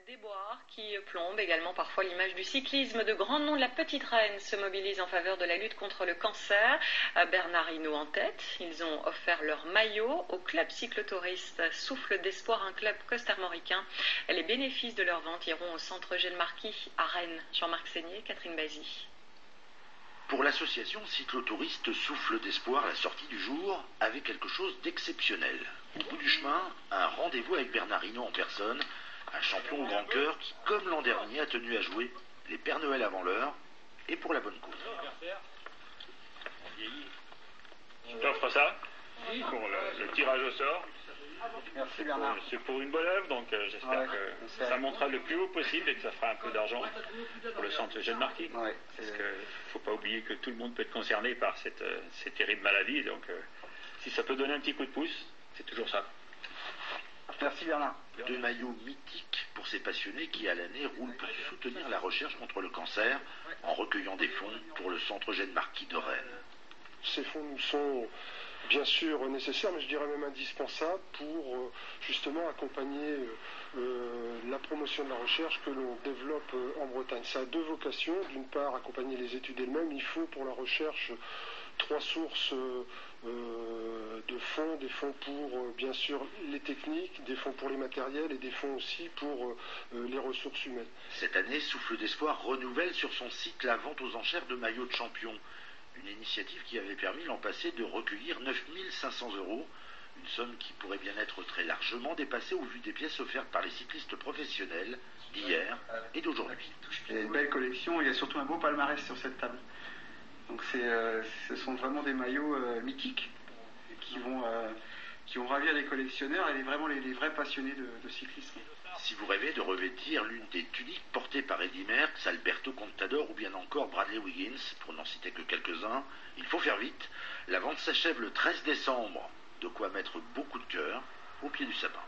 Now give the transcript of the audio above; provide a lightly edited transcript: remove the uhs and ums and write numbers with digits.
déboires qui plombent également parfois l'image du cyclisme. De grands noms de la Petite Reine se mobilisent en faveur de la lutte contre le cancer. Bernard Hinault en tête. Ils ont offert leur maillot au club cyclotouriste Souffle d'Espoir, un club costarmoricain. Les bénéfices de leur vente iront au centre Eugène Marquis à Rennes. Jean-Marc Seigné, Catherine Bazy. Pour l'association cyclotouriste Souffle d'Espoir, la sortie du jour avait quelque chose d'exceptionnel. Au bout du chemin, un rendez-vous avec Bernard Hinault en personne, un champion au grand cœur qui, comme l'an dernier, a tenu à jouer les Pères Noël avant l'heure et pour la bonne cause. Je t'offre ça pour le tirage au sort. Merci Bernard. C'est pour une bonne œuvre, donc j'espère que ça montera le plus haut possible et que ça fera un peu d'argent pour le centre Eugène Marquis. Ouais, parce qu'il ne faut pas oublier que tout le monde peut être concerné par ces terribles maladies, donc si ça peut donner un petit coup de pouce, c'est toujours ça. Merci Bernard. Deux maillots mythiques pour ces passionnés qui, à l'année, roulent pour soutenir la recherche contre le cancer en recueillant des fonds pour le centre Eugène Marquis de Rennes. Ces fonds nous sont bien sûr nécessaires, mais je dirais même indispensables pour justement accompagner la promotion de la recherche que l'on développe en Bretagne. Ça a deux vocations. D'une part, accompagner les études elles-mêmes. Il faut pour la recherche trois sources de fonds, des fonds pour bien sûr les techniques, des fonds pour les matériels et des fonds aussi pour les ressources humaines. Cette année, Souffle d'Espoir renouvelle sur son site la vente aux enchères de maillots de champion. Une initiative qui avait permis l'an passé de recueillir 9 500 €, une somme qui pourrait bien être très largement dépassée au vu des pièces offertes par les cyclistes professionnels d'hier et d'aujourd'hui. Il y a une belle collection, il y a surtout un beau palmarès sur cette table. Donc ce sont vraiment des maillots mythiques qui vont ravir les collectionneurs et vraiment les vrais passionnés de cyclisme. Si vous rêvez de revêtir l'une des tuniques portées par Eddy Merckx, Alberto Contador ou bien encore Bradley Wiggins, pour n'en citer que quelques-uns, il faut faire vite. La vente s'achève le 13 décembre. De quoi mettre beaucoup de cœur au pied du sapin.